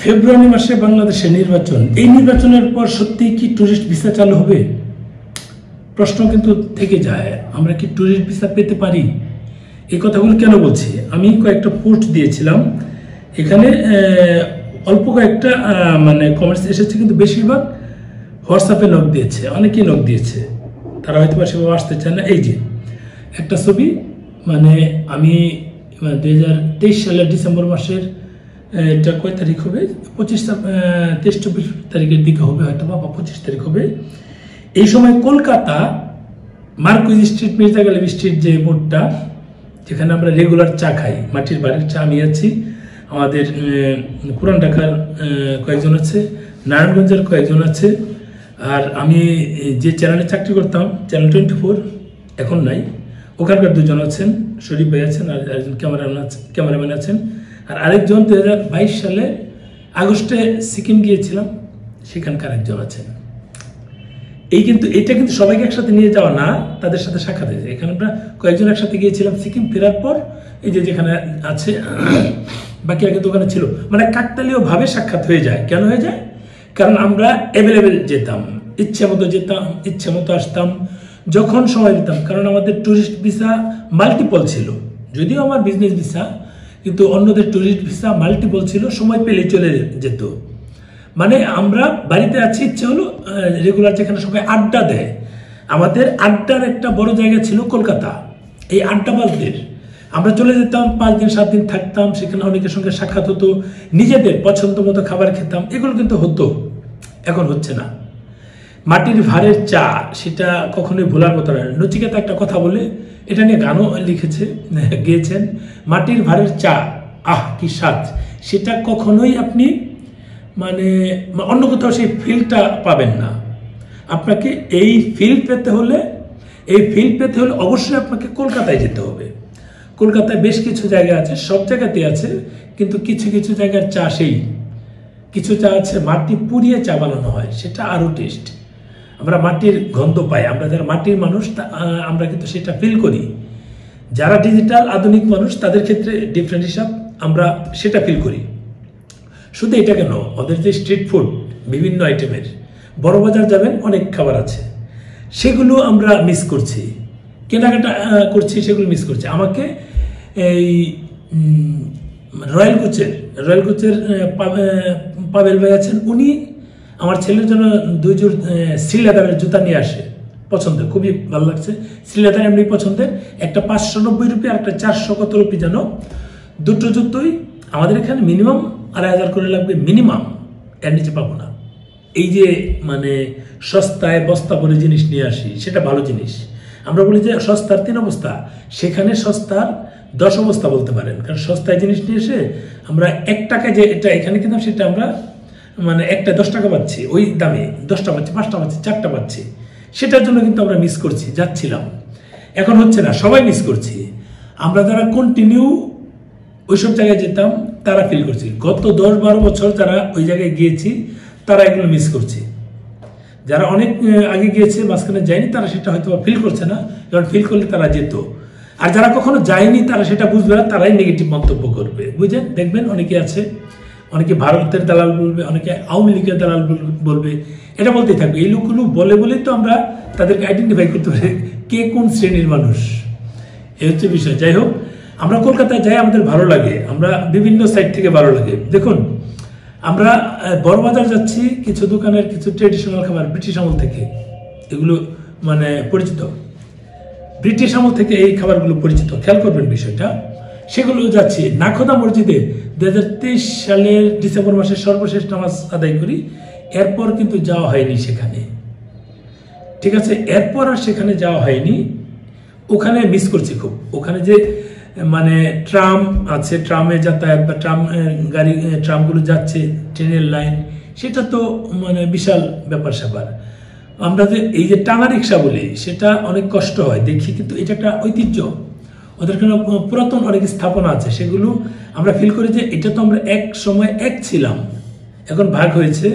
ফেব্রুয়ারি মাসে বাংলাদেশে নির্বাচন। এই নির্বাচনের পর সত্যি কি ট্যুরিস্ট ভিসা চালু হবে? প্রশ্ন কিন্তু থেকে যায়, আমরা কি ট্যুরিস্ট ভিসা পেতে পারি? এই কথাগুলো কেন বলছি, আমি কয়েকটা পোস্ট দিয়েছিলাম, এখানে অল্প কয়েকটা মানে কমেন্টস এসেছে, কিন্তু বেশিরভাগ হোয়াটসঅ্যাপে নক দিয়েছে, অনেকেই নক দিয়েছে, তারা হয়তো বা সেভাবে আসতে চায় না। এই যে একটা ছবি, মানে আমি 2023 সালের ডিসেম্বর মাসের, এটা কয় তারিখ হবে, 23-24 তারিখের দিকে হবে হয়তো বা 25 তারিখ হবে। এই সময় Kolkata Marquis street, Mirza Ghalib street, যে মোড়টা যেখানে আমরা রেগুলার চা খাই, মাটির বাড়ির চা, আমি আছি, আমাদের পুরান ঢাকার কয়েকজন আছে, নারায়ণগঞ্জের কয়েকজন আছে, আর আমি যে চ্যানেলে চাকরি করতাম, চ্যানেল 24, এখন নাই, ওখানকার দুজন আছেন, শরীফ ভাই আছেন, আর একজন ক্যামেরাম্যান আছেন, আর আরেকজন 2022 সালে আগস্টে সিকিম গিয়েছিলাম, সেখানকার একজন আছেন। এটা কিন্তু সবাইকে একসাথে নিয়ে যাওয়া না, তাদের সাথে সাক্ষাৎ হয়েছে। এখানে আমরা কয়েকজন একসাথে গিয়েছিলাম সিকিম, ফেরার পর এই যে যেখানে আছে বাকিরা কিন্তু ওখানে ছিল, মানে কাকতালীয় ভাবে সাক্ষাৎ হয়ে যায়। কেন হয়ে যায়? কারণ আমরা অ্যাভেলেবেল যেতাম, ইচ্ছে মতো যেতাম, ইচ্ছে মতো আসতাম, যখন সময় দিতাম। কারণ আমাদের ট্যুরিস্ট ভিসা মাল্টিপল ছিল, যদিও আমার বিজনেস ভিসা, কিন্তু অন্যদের ট্যুরিস্ট ভিসা মাল্টিপল ছিল, সময় পেলে চলে যেত। মানে আমরা বাড়িতে আছি, ইচ্ছে হলো রেগুলার যেখানে সবাই আড্ডা দেয়, আমাদের আড্ডার একটা বড় জায়গা ছিল কলকাতা। এই আড্ডাবাজদের আমরা চলে যেতাম, 5 দিন 7 দিন থাকতাম, সেখানে অনেকের সঙ্গে সাক্ষাৎ হতো, নিজেদের পছন্দ মতো খাবার খেতাম, এগুলো কিন্তু হতো, এখন হচ্ছে না। মাটির ভাড়ের চা, সেটা কখনোই ভোলার মতো না। নচিকেতা একটা কথা বলে, এটা নিয়ে গানও লিখেছে, গেয়েছেন, মাটির ভাড়ের চা, আহ কি স্বাদ, সেটা কখনোই আপনি মানে অন্য কোথাও সেই ফিলটা পাবেন না। আপনাকে এই ফিল পেতে হলে অবশ্যই আপনাকে কলকাতায় যেতে হবে। কলকাতায় বেশ কিছু জায়গা আছে, সব জায়গাতেই আছে, কিন্তু কিছু কিছু জায়গার চা, সেই কিছু চা আছে মাটি পুড়িয়ে চা বানানো হয়, সেটা আরও টেস্ট। আমরা মাটির গন্ধ পাই, আমরা যারা মাটির মানুষ আমরা কিন্তু সেটা ফিল করি। যারা ডিজিটাল আধুনিক মানুষ, তাদের ক্ষেত্রে ডিফারেন্ট হিসাব, আমরা সেটা ফিল করি। শুধু এটা কেন, ওদের যে স্ট্রিট ফুড বিভিন্ন আইটেমের, বড় বাজার যাবেন, অনেক খাবার আছে, সেগুলো আমরা মিস করছি, কেনাকাটা করছি, সেগুলো মিস করছি। আমাকে এই রয়্যাল কোচের পাবেল ভাই আছেন, উনি আমার ছেলের জন্য 2 জোড় শ্রীলেদারের জুতা নিয়ে আসে, পছন্দের, খুবই ভালো লাগছে। শ্রীলেদার এমনি পছন্দের, একটা 590 রুপি আর একটা 400 কত রুপি যেন, দুটো জুতোই আমাদের এখানে মিনিমাম 2,500 করে লাগবে, মিনিমাম, এর নিচে পাবো না। এই যে মানে সস্তায় বস্তা ভরে জিনিস নিয়ে আসি, সেটা ভালো জিনিস। আমরা বলি যে সস্তার 3 অবস্থা, সেখানে সস্তার 10 অবস্থা বলতে পারেন, কারণ সস্তায় জিনিস নিয়ে এসে আমরা 1 টাকায় যে এটা এখানে কিনতাম, সেটা আমরা মানে একটা 10 টাকা পাচ্ছি, ওই দামে 10টা পাচ্ছি, 5টা পাচ্ছি, 4টা পাচ্ছি। সেটার জন্য কিন্তু আমরা মিস করছি, যাচ্ছিলাম, এখন হচ্ছে না, সবাই মিস করছি। আমরা যারা কন্টিনিউ ওইসব জায়গায় যেতাম, তারা ফিল করছি। গত 10-12 বছর যারা ওই জায়গায় গিয়েছি, তারা এগুলো মিস করছে। যারা অনেক আগে গিয়েছে, মাঝখানে যায়নি, তারা সেটা হয়তো ফিল করছে না, কারণ ফিল করলে তারা যেত। আর যারা কখনো যায়নি, তারা সেটা বুঝবে না, তারাই নেগেটিভ মন্তব্য করবে, বুঝেন? দেখবেন অনেকে আছে, অনেকে ভারতের দালাল বলবে, অনেকে আওয়ামী লীগের দালাল বলবে, এটা বলতেই থাকবে। এই লোকগুলো বলেই তো আমরা তাদেরকে আইডেন্টিফাই করতে পারি কে কোন শ্রেণীর মানুষ, এই হচ্ছে বিষয়। যাই হোক, আমরা কলকাতায় যাই, আমাদের ভালো লাগে, আমরা বিভিন্ন সাইড থেকে ভালো লাগে। দেখুন, আমরা বড়বাজার যাচ্ছি, কিছু দোকানের কিছু ট্রেডিশনাল খাবার ব্রিটিশ আমল থেকে, এগুলো মানে পরিচিত, ব্রিটিশ আমল থেকে এই খাবারগুলো পরিচিত, খেয়াল করবেন বিষয়টা। সেগুলো যাচ্ছি। নাখোদা মসজিদে 2023 সালের ডিসেম্বর মাসের সর্বশেষ নামাজ আদায় করি, এরপর কিন্তু যাওয়া হয়নি সেখানে, ঠিক আছে? এরপর আর সেখানে যাওয়া হয়নি, ওখানে মিস করছি খুব। ওখানে যে মানে ট্রাম আছে, ট্রামে যাতায়াত, বা ট্রামগুলো যাচ্ছে, ট্রেনের লাইন, সেটা তো মানে বিশাল ব্যাপার স্যাপার। আমরা যে এই যে টানা রিক্সা বলি, সেটা অনেক কষ্ট হয় দেখি, কিন্তু এটা একটা ঐতিহ্য, ওদের পুরাতন অনেক স্থাপনা আছে, সেগুলো আমরা ফিল করি যে এটা তো আমরা এক সময় এক ছিলাম, এখন ভাগ হয়েছে।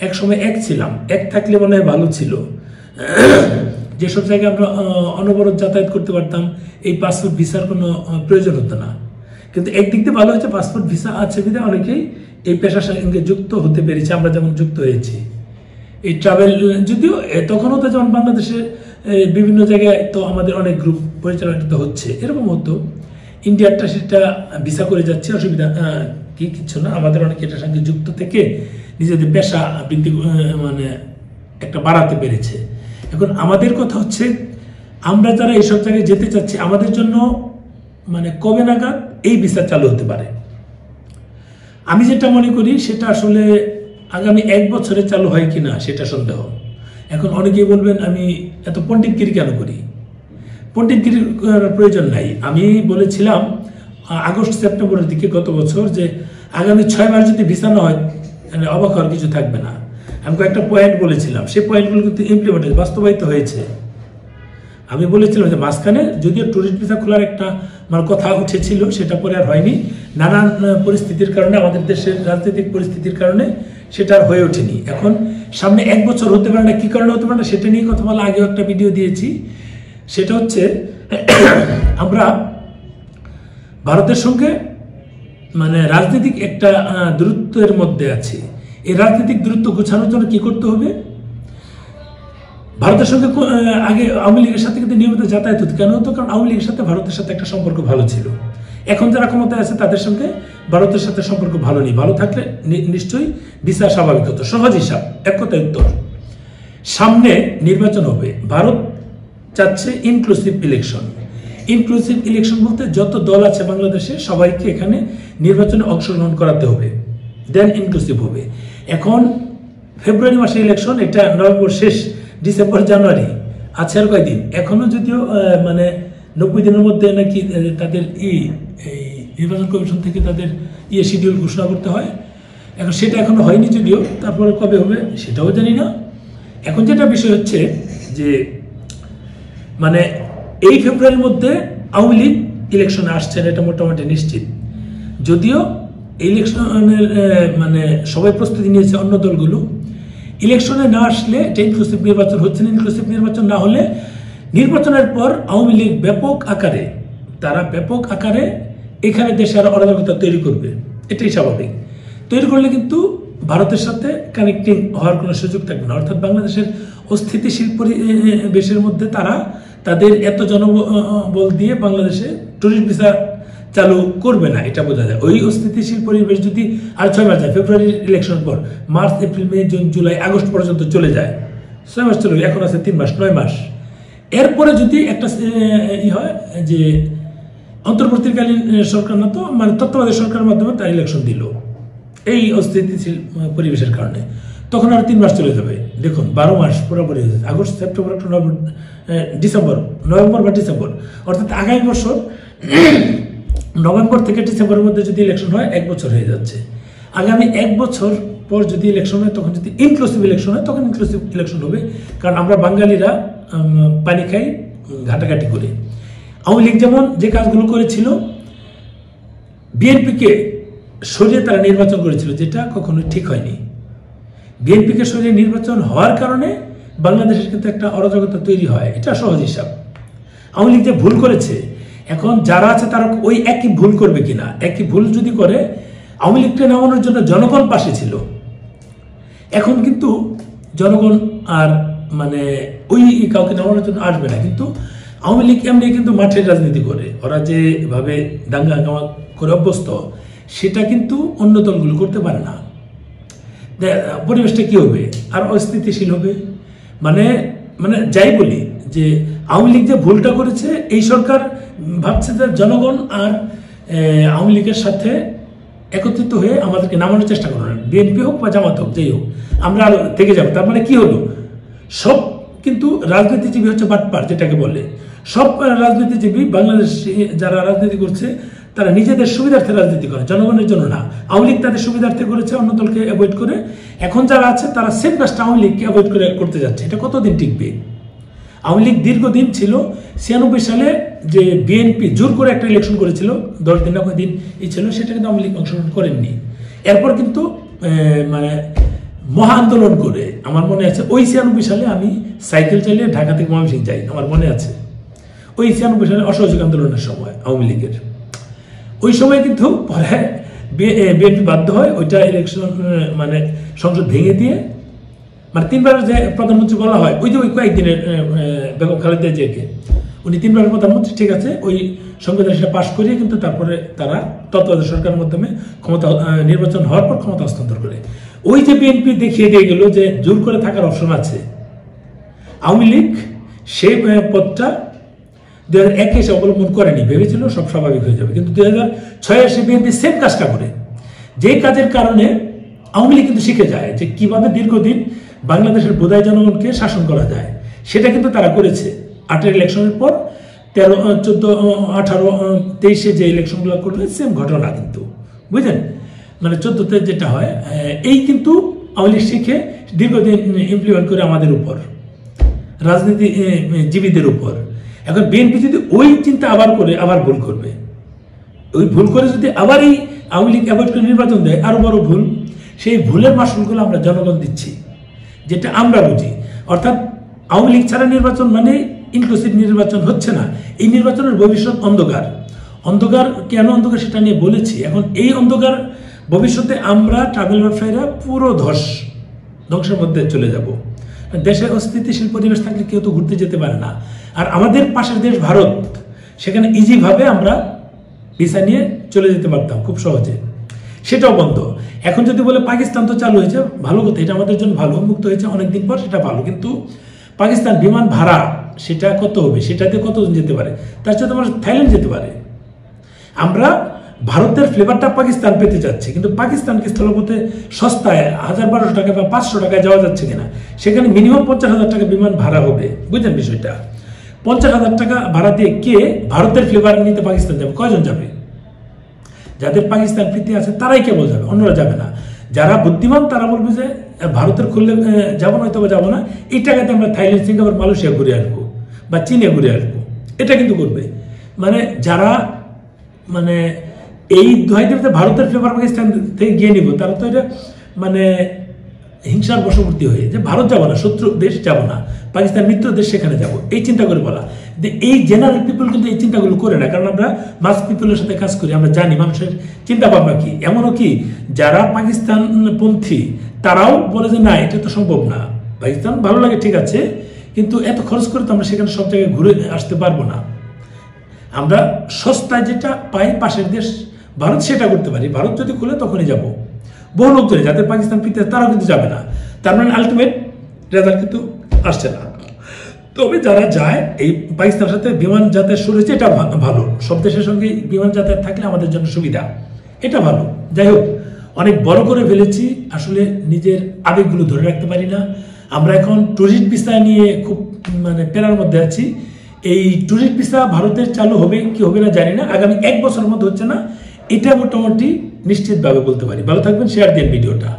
এক সময় এক ছিলাম, এক থাকলে মনে হয় ভালো ছিল। যেসব জায়গায় আমরা অনবরত যাতায়াত করতে পারতাম, এই পাসপোর্ট ভিসার কোনো প্রয়োজন হতো না। কিন্তু একদিক দিয়ে ভালো হয়েছে, পাসপোর্ট ভিসা আছে বিধায় অনেকেই এই পেশার সঙ্গে যুক্ত হতে পেরেছি, আমরা যেমন যুক্ত হয়েছি। এই ট্রাভেল যদিও তখনও তো যেমন বাংলাদেশে বিভিন্ন জায়গায় তো আমাদের অনেক গ্রুপ পরিচালিত হচ্ছে, এরকম হতো। ইন্ডিয়ারটা সেটা ভিসা করে যাচ্ছে, অসুবিধা কিচ্ছু না। আমাদের অনেকে এটার সঙ্গে যুক্ত থেকে নিজেদের পেশা বৃদ্ধি মানে একটা বাড়াতে পেরেছে। এখন আমাদের কথা হচ্ছে, আমরা যারা এইসব জায়গায় যেতে চাচ্ছি, আমাদের জন্য মানে কবে নাগাদ এই ভিসা চালু হতে পারে? আমি যেটা মনে করি সেটা আসলে আগামী 1 বছরে চালু হয় কিনা সেটা সন্দেহ। এখন অনেকেই বলবেন আমি এত পণ্ডিতগিরি কেন করি? পণ্ডিতগিরির প্রয়োজন নাই। আমি বলেছিলাম আগস্ট সেপ্টেম্বরের দিকে গত বছর যে আগামী 6 মাস যদি ভিসা না হয় মানে অবাক হওয়ার কিছু থাকবে না। আমি কয়েকটা পয়েন্ট বলেছিলাম, সেই পয়েন্টগুলো কিন্তু ইমপ্লিমেন্ট বাস্তবায়িত হয়েছে। আমি বলেছিলাম যে মাঝখানে যদিও ট্যুরিস্ট ভিসা খোলার একটা মানে কথা উঠেছিল, সেটা পরে আর হয়নি। নানান পরিস্থিতির কারণে, আমাদের দেশের রাজনৈতিক পরিস্থিতির কারণে সেটা আর হয়ে ওঠেনি। এখন সামনে 1 বছর হতে পারে না, কি কারণে হতে পারে না সেটা নিয়ে কথা বলা, আগেও একটা ভিডিও দিয়েছি। সেটা হচ্ছে আমরা ভারতের সঙ্গে মানে রাজনৈতিক একটা দূরত্বের মধ্যে আছি। এই রাজনৈতিক দূরত্ব গোছানোর জন্য কি করতে হবে? ভারতের সঙ্গে আগে আওয়ামী লীগের সাথে কিন্তু নিয়মিত যাতায়াত হতো। কেন হতো? কারণ আওয়ামী লীগের সাথে ভারতের সাথে একটা সম্পর্ক ভালো ছিল। এখন যারা ক্ষমতায় আছে তাদের সঙ্গে ভারতের সাথে সম্পর্ক ভালো নেই। ভালো থাকলে নিশ্চয়ই ভিসা স্বাভাবিক হতো। সহজ হিসাব, এক কথায় উত্তর। সামনে নির্বাচন হবে, ভারত চাচ্ছে ইনক্লুসিভ ইলেকশন। ইনক্লুসিভ ইলেকশন বলতে যত দল আছে বাংলাদেশে সবাইকে এখানে নির্বাচনে অংশগ্রহণ করাতে হবে, দেন ইনক্লুসিভ হবে। এখন ফেব্রুয়ারি মাসে ইলেকশন, এটা নভেম্বর শেষ, ডিসেম্বর জানুয়ারি আছে আর কয়দিন। এখনো যদিও মানে 90 দিনের মধ্যে নাকি তাদের নির্বাচন কমিশন থেকে তাদের শিডিউল ঘোষণা করতে হয়। এখন সেটা এখনো হয়নি যদিও, তারপরে কবে হবে সেটাও জানি না। এখন যেটা বিষয় হচ্ছে যে মানে এই ফেব্রুয়ারির মধ্যে আওয়ামী লীগ ইলেকশনে আসছেন, এটা মোটামুটি নিশ্চিত। যদিও ইলেকশনের মানে সবাই প্রস্তুতি নিয়েছে অন্য দলগুলো। ইলেকশনে না আসলে এটা ইনক্লুসিভ নির্বাচন হচ্ছে না। ইনক্লুসিভ নির্বাচন না হলে নির্বাচনের পর আওয়ামী লীগ ব্যাপক আকারে এখানে দেশে আরো অরাজকতা তৈরি করবে, এটাই স্বাভাবিক। তৈরি করলে কিন্তু ভারতের সাথে কানেক্টিং হওয়ার কোনো সুযোগ থাকবে না। অর্থাৎ বাংলাদেশের অস্থিতিশীল পরিবেশের মধ্যে তারা তাদের এত জনবল দিয়ে বাংলাদেশে ট্যুরিস্ট ভিসা চালু করবে না, এটা বোঝা যায়। ওই অস্থিতিশীল পরিবেশ যদি আর 6 মাস যায়, ফেব্রুয়ারির ইলেকশন পর মার্চ, এপ্রিল, মে, জুন, জুলাই, আগস্ট পর্যন্ত চলে যায়, 6 মাস চলে, এখন আছে 3 মাস, 9 মাস। এরপরে যদি একটা হয় যে অন্তর্বর্তীকালীন সরকার, না তো মানে তত্ত্বাবধায়ক সরকারের মাধ্যমে তার ইলেকশন দিল এই অস্থিতিশীল পরিবেশের কারণে, তখন আর 3 মাস চলে যাবে। দেখুন 12 মাস পুরোপুরি হয়ে যাচ্ছে, August, September, October, December, November বা ডিসেম্বর। অর্থাৎ আগামী বছর নভেম্বর থেকে ডিসেম্বরের মধ্যে যদি ইলেকশন হয় 1 বছর হয়ে যাচ্ছে। আগামী 1 বছর পর যদি ইলেকশন হয়, তখন যদি ইনক্লুসিভ ইলেকশন হয়, তখন ইনক্লুসিভ ইলেকশন হবে। কারণ আমরা বাঙালিরা পানি খাই ঘাটাঘাটি করে। আওয়ামী লীগ যেমন যে কাজগুলো করেছিল, বিএনপিকে সরিয়ে তারা নির্বাচন করেছিল, যেটা কখনো ঠিক হয়নি। বিএনপিকে সরিয়ে নির্বাচন হওয়ার কারণে বাংলাদেশের কিন্তু একটা অরাজকতা তৈরি হয়, এটা সহজ হিসাব। আওয়ামী লীগ যে ভুল করেছে, এখন যারা আছে তারা ওই একই ভুল করবে কিনা। একই ভুল যদি করে, আওয়ামী লীগকে নামানোর জন্য জনগণ পাশে ছিল, এখন কিন্তু জনগণ আর মানে ওই কাউকে নামানোর জন্য আসবে না। কিন্তু আওয়ামী লীগ এমনি কিন্তু মাঠের রাজনীতি করে, ওরা যেভাবে দাঙ্গা হাঙ্গামা করে অভ্যস্ত, সেটা কিন্তু অন্য দলগুলো করতে পারে না। পরিবেশটা কি হবে? আর অস্থিতিশীল হবে। মানে মানে যাই বলি যে আওয়ামী লীগ যে ভুলটা করেছে, এই সরকার ভাবছে যে জনগণ আর আওয়ামী লীগের সাথে একত্রিত হয়ে আমাদেরকে নামানোর চেষ্টা করবে, বিএনপি হোক বা জামাত হোক, যাই হোক, আমরা আরো থেকে যাবো। তার মানে কি হলো? সব কিন্তু রাজনীতিজীবী হচ্ছে বাটপার, যেটাকে বলে। সব রাজনীতিজীবী বাংলাদেশে যারা রাজনীতি করছে, তারা নিজেদের সুবিধার্থে রাজনীতি করে, জনগণের জন্য না। আওয়ামী লীগ তাদের সুবিধার্থে করেছে, অন্য দলকে অ্যাভয়েড করে। এখন যারা আছে তারা সেম কাজটা আওয়ামী লীগকে অ্যাভয়েড করে করতে যাচ্ছে। এটা কতদিন টিকবে? আওয়ামী লীগ দীর্ঘদিন ছিল, 96 সালে যে বিএনপি জোর করে একটা ইলেকশন করেছিল, 10 দিন না কয়েকদিন ছিল, সেটা কিন্তু আওয়ামী লীগ অংশগ্রহণ করেননি। এরপর কিন্তু মানে মহা আন্দোলন করে, আমার মনে আছে ওই 96 সালে আমি সাইকেল চালিয়ে ঢাকা থেকে ময়মনসিংহ যাই, আমার মনে আছে। ওই 96 সালে অসহযোগ আন্দোলনের সময় আওয়ামী লীগের, ওই সময় কিন্তু পরে বিএনপি বাধ্য হয় ওইটা ইলেকশন মানে সংসদ ভেঙে দিয়ে, মানে 3বার যে প্রধানমন্ত্রী বলা হয়, ওই যে ওই কয়েকদিনের বেগম খালেদা জিয়াকে উনি 3বার প্রধানমন্ত্রী, ঠিক আছে, ওই সংবিধান সেটা পাশ করিয়ে কিন্তু তারপরে তারা তত্ত্বাবধায়ক সরকারের মাধ্যমে ক্ষমতা নির্বাচন হওয়ার পর ক্ষমতা হস্তান্তর করে। ওই যে বিএনপি দেখিয়ে দিয়ে গেল যে জোর করে থাকার অপশন আছে, আওয়ামী লীগ সেই পথটা 2001 এসে অবলম্বন করেনি, ভেবেছিল সব স্বাভাবিক হয়ে যাবে, কিন্তু 2006 এসে বিএনপি সেম কাজটা করে, যে কাজের কারণে আওয়ামী লীগ কিন্তু শিখে যায় যে কিভাবে দীর্ঘদিন বাংলাদেশের বোধায় জনগণকে শাসন করা যায়। সেটা কিন্তু তারা করেছে 8 ইলেকশনের পর, 13, 14, 18, 23 যে ইলেকশনগুলো করলে সেম ঘটনা কিন্তু, বুঝলেন, মানে 14তে যেটা হয়, এই কিন্তু আওয়ামী লীগ শিখে দীর্ঘদিন ইমপ্লিমেন্ট করে আমাদের উপর, রাজনীতিজীবীদের উপর। এখন বিএনপি যদি ওই চিন্তা আবার করে, আবার ভুল করবে, ওই ভুল করে যদি আবার এই আওয়ামী লীগ অ্যাভয়েড করে নির্বাচন দেয়, আরো বড় ভুল, সেই ভুলের মাসুলগুলো আমরা জনগণ দিচ্ছি, যেটা আমরা বুঝি। অর্থাৎ আওয়ামী লীগ ছাড়া নির্বাচন মানে ইনক্লুসিভ নির্বাচন হচ্ছে না, এই নির্বাচনের ভবিষ্যৎ অন্ধকার। অন্ধকার কেন অন্ধকার সেটা নিয়ে বলেছি। এখন এই অন্ধকার ভবিষ্যতে আমরা ট্রাভেল ব্যবসায়ীরা পুরো ধ্বংসের মধ্যে চলে যাব। দেশে অস্থিতিশীল পরিবেশ থাকলে কেউ তো ঘুরতে যেতে পারে না। আর আমাদের পাশের দেশ ভারত, সেখানে ইজিভাবে আমরা ভিসা নিয়ে চলে যেতে পারতাম খুব সহজে, সেটাও বন্ধ। এখন যদি বলে পাকিস্তান তো চালু হয়েছে, ভালো কথা, এটা আমাদের জন্য ভালো, মুক্ত হয়েছে অনেকদিন পর, সেটা ভালো, কিন্তু পাকিস্তান বিমান ভাড়া সেটা কত হবে, সেটাতে কতজন যেতে পারে, তার সাথে আমরা থাইল্যান্ড যেতে পারে। আমরা ভারতের ফ্লেভারটা পাকিস্তান পেতে যাচ্ছে, কিন্তু পাকিস্তানকে স্থলপথে সস্তায় 1000-1200 টাকা বা 500 টাকায় যাওয়া যাচ্ছে কিনা, সেখানে মিনিমাম 50,000 টাকা বিমান ভাড়া হবে, বুঝলেন বিষয়টা। 50,000 টাকা ভাড়া দিয়ে কে ভারতের ফ্লেভার নিতে পাকিস্তান যাবে? কয়জন যাবে? যাদের পাকিস্তান প্রীতি আছে তারাই কেবল যাবে, অন্যরা যাবে না। যারা বুদ্ধিমান তারা বলবে যে ভারতের খুললে যাবো না, তবে যাবো না, এই টাকাতে আমরা থাইল্যান্ড, সিঙ্গাপুর, মালয়েশিয়া ঘুরে আসবো বা চীনে ঘুরে আসবো, এটা কিন্তু করবে। মানে যারা মানে এই দোহাইতে ভারতের ফ্লেভার পাকিস্তান থেকে গিয়ে নিব, তারা তো এটা মানে হিংসার বশবর্তী হয়ে যে ভারত যাবো না, শত্রু দেশ যাবো না, পাকিস্তান মিত্র দেশ, সেখানে যাবো, এই চিন্তা করে বলা। এই জেনারেল পিপল কিন্তু এই চিন্তাগুলো করে না, কারণ আমরা মাস পিপলের সাথে কাজ করি, আমরা জানি মানুষের চিন্তা ভাবনা কি। এমনও কি যারা পাকিস্তান পন্থী তারাও বলে যে না, এটা তো সম্ভব না, পাকিস্তান ভালো লাগে ঠিক আছে, কিন্তু এত খরচ করে তো আমরা সেখানে সব জায়গায় ঘুরে আসতে পারবো না। আমরা সস্তায় যেটা পাই পাশের দেশ ভারত, সেটা করতে পারি। ভারত যদি খুলে তখনই যাব। বহু লোক ধরে যাদের পাকিস্তান প্রীতি তারাও কিন্তু যাবে না, তার মানে আলটিমেট রেজাল্ট কিন্তু আসছে না। তবে যারা যায়, এই পাকিস্তানের সাথে বিমান যাতায়াত শুরু হয়েছে, এটা ভালো, সব দেশের সঙ্গে বিমান যাতায়াত থাকলে আমাদের জন্য সুবিধা, এটা ভালো। যাই হোক, অনেক বড় করে ফেলেছি, আসলে নিজের আবেগগুলো ধরে রাখতে পারি না। আমরা এখন ট্যুরিস্ট ভিসা নিয়ে খুব মানে পেরার মধ্যে আছি। এই ট্যুরিস্ট ভিসা ভারতের চালু হবে কি হবে না জানি না, আগামী 1 বছরের মধ্যে হচ্ছে না, এটা মোটামুটি নিশ্চিতভাবে বলতে পারি। ভালো থাকবেন, শেয়ার দিন ভিডিওটা।